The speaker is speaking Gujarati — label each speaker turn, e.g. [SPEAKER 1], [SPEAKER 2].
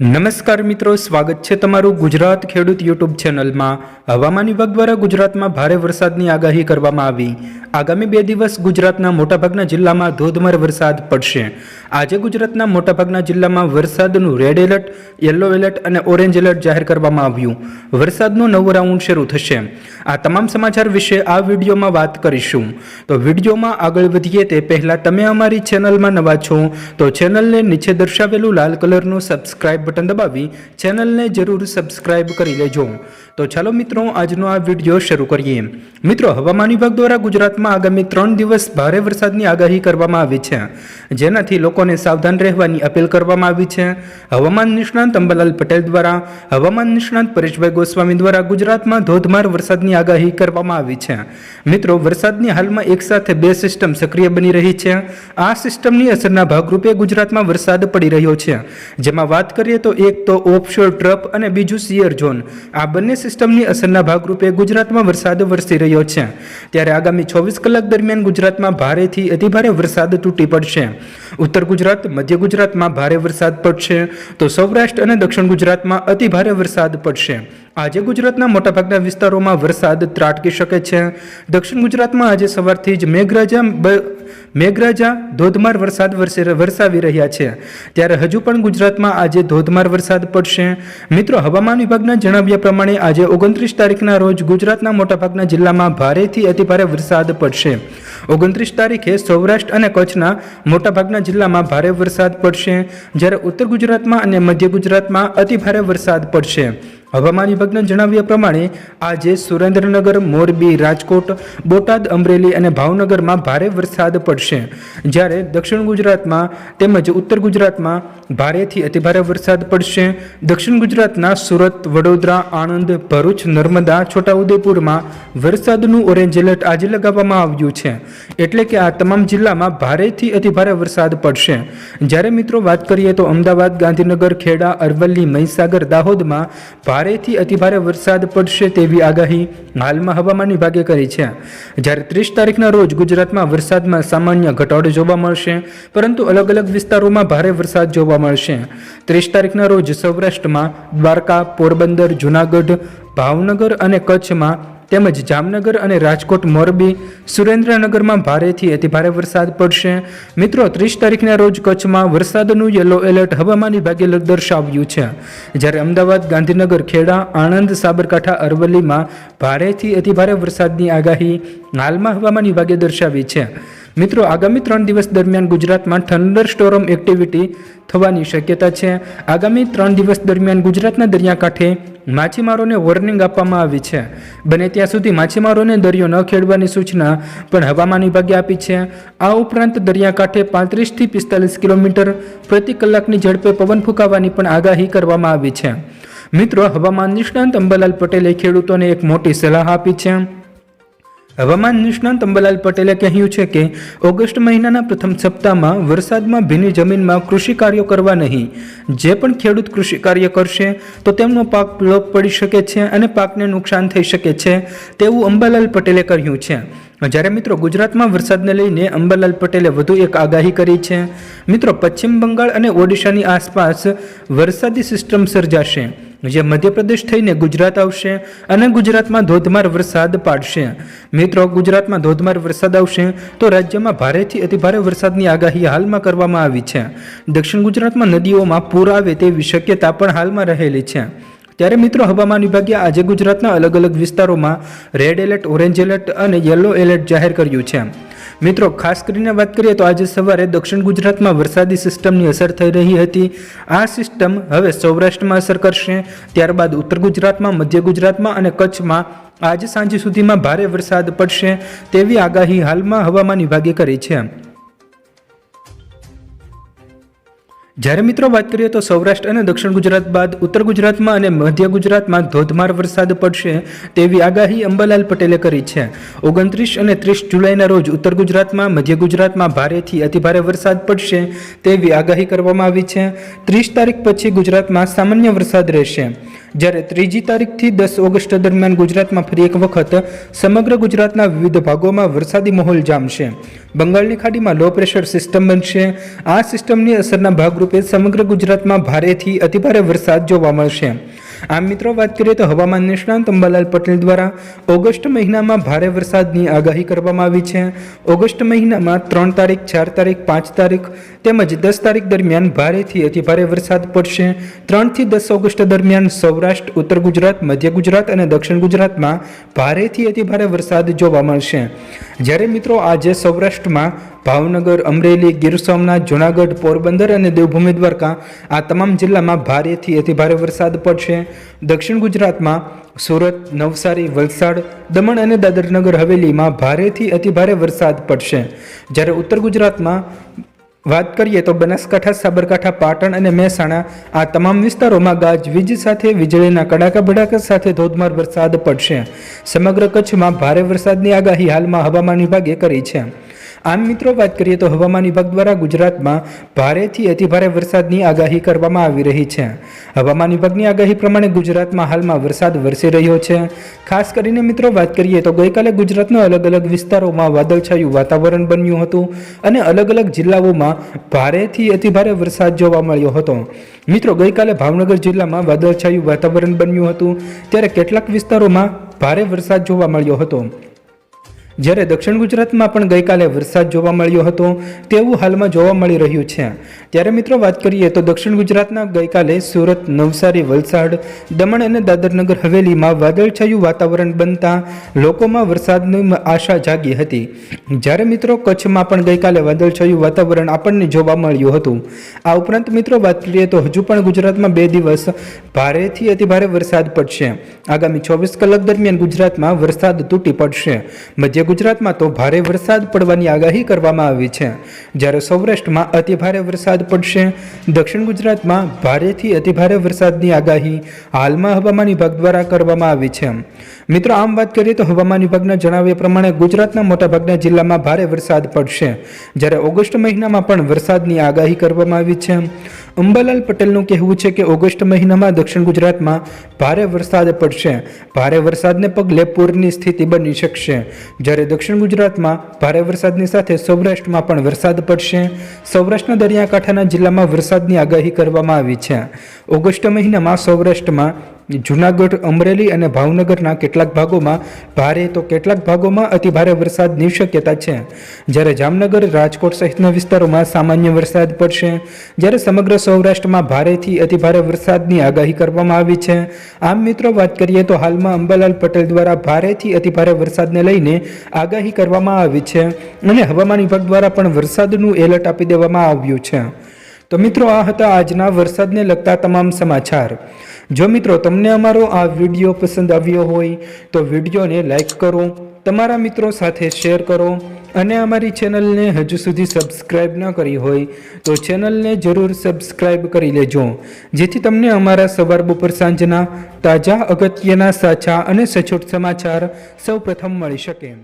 [SPEAKER 1] નમસ્કાર મિત્રો, સ્વાગત છે તમારું ગુજરાત ખેડૂત યુટ્યુબ ચેનલમાં। હવામાન વિભાગ દ્વારા ગુજરાતમાં ભારે વરસાદની આગાહી કરવામાં આવી। આગામી 2 દિવસ ગુજરાતના મોટાભાગના જિલ્લામાં ધોધમાર વરસાદ પડશે। આજે ગુજરાતના મોટાભાગના જિલ્લામાં વરસાદનું રેડ એલર્ટ, યલો એલર્ટ અને ઓરેન્જ એલર્ટ જાહેર કરવામાં આવ્યું। વરસાદનો નવો રાઉન્ડ શરૂ થશે। આ તમામ સમાચાર વિશે આ વિડીયોમાં વાત કરીશું। તો વિડીયોમાં આગળ વધીએ તે પહેલાં તમે અમારી ચેનલમાં નવા છો તો ચેનલને નીચે દર્શાવેલું લાલ કલરનું સબસ્ક્રાઇબ બટન દબાવી ચેનલને જરૂર સબસ્ક્રાઇબ કરી લેજો। તો ચાલો મિત્રો, આજનો આ વિડીયો શરૂ કરીએ। મિત્રો, હવામાન વિભાગ દ્વારા ગુજરાતમાં આગામી 3 દિવસ ભારે વરસાદની આગાહી કરવામાં આવી છે, જેનાથી લોકોને સાવધાન રહેવાની અપીલ કરવામાં આવી છે। હવામાન નિષ્ણાંત અંબાલાલ પટેલ દ્વારા હવામાન નિષ્ણાંત પરેશભાઈ ગોસ્વામી દ્વારા ગુજરાતમાં ધોધમાર વરસાદની આગાહી કરવામાં આવી છે। મિત્રો, વરસાદની હાલમાં એકસાથે 2 સિસ્ટમ સક્રિય બની રહી છે। આ સિસ્ટમની અસરના ભાગરૂપે ગુજરાતમાં વરસાદ પડી રહ્યો છે, જેમાં વાત કરીએ તો એક તો ઓફશોર ટ્રફ અને બીજું શિયર ઝોન। આ બંને સિસ્ટમની અસરના ભાગરૂપે ગુજરાતમાં વરસાદ વરસી રહ્યો છે। ત્યારે આગામી 24 કલાક દરમિયાન ગુજરાતમાં ભારેથી અતિભારે વરસાદ તૂટી પડશે। ઉત્તર ગુજરાત, મધ્ય ગુજરાતમાં ભારે વરસાદ પડશે તો સૌરાષ્ટ્ર અને દક્ષિણ ગુજરાતમાં અતિભારે વરસાદ પડશે। આજે ગુજરાતના મોટાભાગના વિસ્તારોમાં વરસાદ ત્રાટકી શકે છે। દક્ષિણ ગુજરાતમાં આજે સવારથી જ મેઘરાજા ધોધમાર વરસાદ વરસાવી રહ્યા છે, ત્યારે હજુ પણ ગુજરાતમાં આજે ધોધમાર વરસાદ પડશે। મિત્રો, હવામાન વિભાગના જણાવ્યા પ્રમાણે આજે 29 તારીખના રોજ ગુજરાતના મોટાભાગના જિલ્લામાં ભારેથી અતિભારે વરસાદ પડશે। 29 તારીખે સૌરાષ્ટ્ર અને કચ્છના મોટાભાગના જિલ્લામાં ભારે વરસાદ પડશે, જ્યારે ઉત્તર ગુજરાતમાં અને મધ્ય ગુજરાતમાં અતિભારે વરસાદ પડશે। હવામાન વિભાગના જણાવ્યા પ્રમાણે આજે સુરેન્દ્રનગર, મોરબી, રાજકોટ, બોટાદ, અમરેલી અને ભાવનગરમાં ભારે વરસાદ પડશે, જ્યારે દક્ષિણ ગુજરાતમાં તેમજ ઉત્તર ગુજરાતમાં ભારેથી અતિભારે વરસાદ પડશે। દક્ષિણ ગુજરાતના સુરત, વડોદરા, આણંદ, ભરૂચ, નર્મદા, છોટાઉદેપુરમાં વરસાદનું ઓરેન્જ એલર્ટ આજે લગાવવામાં આવ્યું છે, એટલે કે આ તમામ જિલ્લામાં ભારેથી અતિભારે વરસાદ પડશે। જ્યારે મિત્રો વાત કરીએ તો અમદાવાદ, ગાંધીનગર, ખેડા, અરવલ્લી, મહીસાગર, દાહોદમાં ભારેથી અતિભારે વરસાદ પડશે તેવી આગાહી હાલમાં હવામાન વિભાગે કરી છે। જ્યારે 30 તારીખના રોજ ગુજરાતમાં વરસાદમાં સામાન્ય ઘટાડો જોવા મળશે, પરંતુ અલગ અલગ વિસ્તારોમાં ભારે વરસાદ જોવા મળશે। 30 તારીખના રોજ સૌરાષ્ટ્રમાં દ્વારકા, પોરબંદર, જૂનાગઢ, ભાવનગર અને કચ્છમાં તેમજ જામનગર અને રાજકોટ, મોરબી, સુરેન્દ્રનગરમાં ભારેથી અતિભારે વરસાદ પડશે। મિત્રો, 30 તારીખના રોજ કચ્છમાં વરસાદનું યલો એલર્ટ હવામાન વિભાગે દર્શાવ્યું છે, જ્યારે અમદાવાદ, ગાંધીનગર, ખેડા, આણંદ, સાબરકાંઠા, અરવલ્લીમાં ભારેથી અતિભારે વરસાદની આગાહી હાલમાં હવામાન વિભાગે દર્શાવી છે। મિત્રો, આગામી 3 દિવસ દરમિયાન ગુજરાતમાં થંડર સ્ટોર્મ એક્ટિવિટી થવાની શક્યતા છે। આગામી 3 દિવસ દરમિયાન ગુજરાતના દરિયાકાંઠે માછીમારોને વોર્નિંગ આપવામાં આવી છે। બને ત્યાં સુધી માછીમારોને દરિયો ન ખેડવાની સૂચના પણ હવામાન વિભાગે આપી છે। આ ઉપરાંત દરિયાકાંઠે 35 થી 45 કિલોમીટર પ્રતિ કલાકની ઝડપે પવન ફૂંકાવાની પણ આગાહી કરવામાં આવી છે। મિત્રો, હવામાન નિષ્ણાંત અંબાલાલ પટેલે ખેડૂતોને એક મોટી સલાહ આપી છે। હવામાન નિષ્ણાંત અંબાલાલ પટેલે કહ્યું છે કે ઓગસ્ટ મહિનાના પ્રથમ સપ્તાહમાં વરસાદમાં ભીની જમીનમાં કૃષિ કાર્યો કરવા નહીં। જે પણ ખેડૂત કૃષિ કાર્ય કરશે તો તેમનો પાક લોપ પડી શકે છે અને પાકને નુકસાન થઈ શકે છે, તેવું અંબાલાલ પટેલે કહ્યું છે। જ્યારે મિત્રો ગુજરાતમાં વરસાદને લઈને અંબાલાલ પટેલે વધુ એક આગાહી કરી છે। મિત્રો, પશ્ચિમ બંગાળ અને ઓડિશાની આસપાસ વરસાદી સિસ્ટમ સર્જાશે, જે મધ્યપ્રદેશ થઈને ગુજરાત આવશે અને ગુજરાતમાં ધોધમાર વરસાદ પાડશે। મિત્રો, ગુજરાતમાં ધોધમાર વરસાદ આવશે તો રાજ્યમાં ભારેથી અતિભારે વરસાદની આગાહી હાલમાં કરવામાં આવી છે। દક્ષિણ ગુજરાતમાં નદીઓમાં પૂર આવે તેવી શક્યતા પણ હાલમાં રહેલી છે। ત્યારે મિત્રો, હવામાન વિભાગે આજે ગુજરાતના અલગ અલગ વિસ્તારોમાં રેડ એલર્ટ, ઓરેન્જ એલર્ટ અને યલો એલર્ટ જાહેર કર્યું છે। મિત્રો, ખાસ કરીને વાત કરીએ તો આજે સવારે દક્ષિણ ગુજરાતમાં વરસાદી સિસ્ટમની અસર થઈ રહી હતી। આ સિસ્ટમ હવે સૌરાષ્ટ્રમાં અસર કરશે, ત્યારબાદ ઉત્તર ગુજરાતમાં, મધ્ય ગુજરાતમાં અને કચ્છમાં આજે સાંજ સુધીમાં ભારે વરસાદ પડશે તેવી આગાહી હાલમાં હવામાન વિભાગે કરી છે। જ્યારે મિત્રો વાત કરીએ તો સૌરાષ્ટ્ર અને દક્ષિણ ગુજરાત બાદ ઉત્તર ગુજરાતમાં અને મધ્ય ગુજરાતમાં ધોધમાર વરસાદ પડશે તેવી આગાહી અંબાલાલ પટેલે કરી છે। 29 અને 30 જુલાઈના રોજ ઉત્તર ગુજરાતમાં, મધ્ય ગુજરાતમાં ભારેથી અતિભારે વરસાદ પડશે તેવી આગાહી કરવામાં આવી છે। 30 તારીખ પછી ગુજરાતમાં સામાન્ય વરસાદ રહેશે, જ્યારે 3જી તારીખથી 10 ઓગસ્ટ દરમિયાન ગુજરાતમાં ફરી એક વખત સમગ્ર ગુજરાતના વિવિધ ભાગોમાં વરસાદી માહોલ જામશે. બંગાળની ખાડીમાં લો પ્રેશર સિસ્ટમ બનશે. આ સિસ્ટમની અસરના ભાગરૂપે સમગ્ર ગુજરાતમાં ભારેથી અતિભારે વરસાદ જોવા મળશે. આમ મિત્રો, વાત કરીએ તો હવામાન નિષ્ણાંત અંબાલાલ પટેલ દ્વારા ઓગસ્ટ મહિનામાં ભારે વરસાદની આગાહી કરવામાં આવી છે. ઓગસ્ટ મહિનામાં 3 તારીખ, 4 તારીખ, 5 તારીખ તેમજ 10 તારીખ દરમિયાન ભારેથી અતિભારે વરસાદ પડશે. 3 થી 10 ઓગસ્ટ દરમિયાન સૌરાષ્ટ્ર, ઉત્તર ગુજરાત, મધ્ય ગુજરાત અને દક્ષિણ ગુજરાતમાં ભારેથી અતિભારે વરસાદ જોવા મળશે. જ્યારે મિત્રો આજે સૌરાષ્ટ્રમાં ભાવનગર, અમરેલી, ગીર સોમનાથ, જૂનાગઢ, પોરબંદર અને દેવભૂમિ દ્વારકા આ તમામ જિલ્લામાં ભારેથી અતિભારે વરસાદ પડશે. દક્ષિણ ગુજરાતમાં સુરત, નવસારી, વલસાડ, દમણ અને દાદર નગર હવેલીમાં ભારેથી અતિભારે વરસાદ પડશે. જ્યારે ઉત્તર ગુજરાતમાં વાત કરીએ તો બનાસકાંઠા, સાબરકાંઠા, પાટણ અને મહેસાણા આ તમામ વિસ્તારોમાં ગાજવીજ સાથે વીજળીના કડાકા ભડાકા સાથે ધોધમાર વરસાદ પડશે. સમગ્ર કચ્છમાં ભારે વરસાદની આગાહી હાલમાં હવામાન વિભાગે કરી છે. આમ મિત્રો, વાત કરીએ તો હવામાન વિભાગ દ્વારા ગુજરાતમાં ભારેથી અતિભારે વરસાદની આગાહી કરવામાં આવી રહી છે. હવામાન વિભાગની આગાહી પ્રમાણે ગુજરાતમાં હાલમાં વરસાદ વરસી રહ્યો છે. ખાસ કરીને મિત્રો, વાત કરીએ તો ગઈકાલે ગુજરાતના અલગ અલગ વિસ્તારોમાં વાદળછાયું વાતાવરણ બન્યું હતું અને અલગ અલગ જિલ્લાઓમાં ભારેથી અતિભારે વરસાદ જોવા મળ્યો હતો. મિત્રો, ગઈકાલે ભાવનગર જિલ્લામાં વાદળછાયું વાતાવરણ બન્યું હતું, ત્યારે કેટલાક વિસ્તારોમાં ભારે વરસાદ જોવા મળ્યો હતો. જ્યારે દક્ષિણ ગુજરાતમાં પણ ગઈકાલે વરસાદ જોવા મળ્યો હતો તેવું હાલમાં જોવા મળી રહ્યું છે. ત્યારે મિત્રો, વાત કરીએ તો દક્ષિણ ગુજરાતના ગઈકાલે સુરત, નવસારી, વલસાડ, દમણ અને દાદરનગર હવેલીમાં વાદળછાયું વાતાવરણ બનતા લોકોમાં વરસાદની આશા જાગી હતી. જ્યારે મિત્રો, કચ્છમાં પણ ગઈકાલે વાદળછાયું વાતાવરણ આપણને જોવા મળ્યું હતું. આ ઉપરાંત મિત્રો, વાત કરીએ તો હજુ પણ ગુજરાતમાં 2 દિવસ ભારેથી અતિભારે વરસાદ પડશે. આગામી 24 કલાક દરમિયાન ગુજરાતમાં વરસાદ તૂટી પડશે. મધ્ય ગુજરાતમાં તો ભારે વરસાદ પડવાની આગાહી કરવામાં આવી છે. જ્યારે સૌરાષ્ટ્રમાં અતિભારે વરસાદ પડશે. દક્ષિણ ગુજરાતમાં ભારેથી અતિભારે વરસાદની આગાહી હાલમાં હવામાન વિભાગ દ્વારા કરવામાં આવી છે. મિત્રો, આમ વાત કરીએ તો હવામાન વિભાગના જણાવ્યા પ્રમાણે ગુજરાતના મોટાભાગના જિલ્લામાં ભારે વરસાદ પડશે. જ્યારે ઓગસ્ટ મહિનામાં પણ વરસાદની આગાહી કરવામાં આવી છે. અંબાલાલ પટેલનું કહેવું છે કે ઓગસ્ટ મહિનામાં દક્ષિણ ગુજરાતમાં ભારે વરસાદ પડશે. ભારે વરસાદને પગલે પૂરની સ્થિતિ બની શકશે. જ્યારે દક્ષિણ ગુજરાતમાં ભારે વરસાદની સાથે સૌરાષ્ટ્રમાં પણ વરસાદ પડશે. સૌરાષ્ટ્રના દરિયાકાંઠાના જિલ્લામાં વરસાદની આગાહી કરવામાં આવી છે. ઓગસ્ટ મહિનામાં સૌરાષ્ટ્રમાં જૂનાગઢ, અમરેલી અને ભાવનગરના કેટલાક ભાગોમાં ભારે તો કેટલાક ભાગોમાં અતિભારે વરસાદની શક્યતા છે. જ્યારે જામનગર, રાજકોટ સહિતના વિસ્તારોમાં સામાન્ય વરસાદ પડશે. જ્યારે સમગ્ર સૌરાષ્ટ્રમાં ભારેથી અતિભારે વરસાદની આગાહી કરવામાં આવી છે. આમ મિત્રો, વાત કરીએ તો હાલમાં અંબાલાલ પટેલ દ્વારા ભારેથી અતિભારે વરસાદને લઈને આગાહી કરવામાં આવી છે અને હવામાન વિભાગ દ્વારા પણ વરસાદનું એલર્ટ આપી દેવામાં આવ્યું છે. તો મિત્રો, આ હતા આજના વરસાદને લગતા તમામ સમાચાર. જો મિત્રો તમને અમારો આ વિડીયો પસંદ આવ્યો હોય તો વિડીયોને લાઈક કરો, તમારા મિત્રો સાથે શેર કરો અને અમારી ચેનલને હજુ સુધી સબસ્ક્રાઈબ ન કરી હોય તો ચેનલને જરૂર સબસ્ક્રાઈબ કરી લેજો, જેથી તમને અમારા સવાર બપોર સાંજના તાજા, અગત્યના, સાચા અને સચોટ સમાચાર સૌપ્રથમ મળી શકે.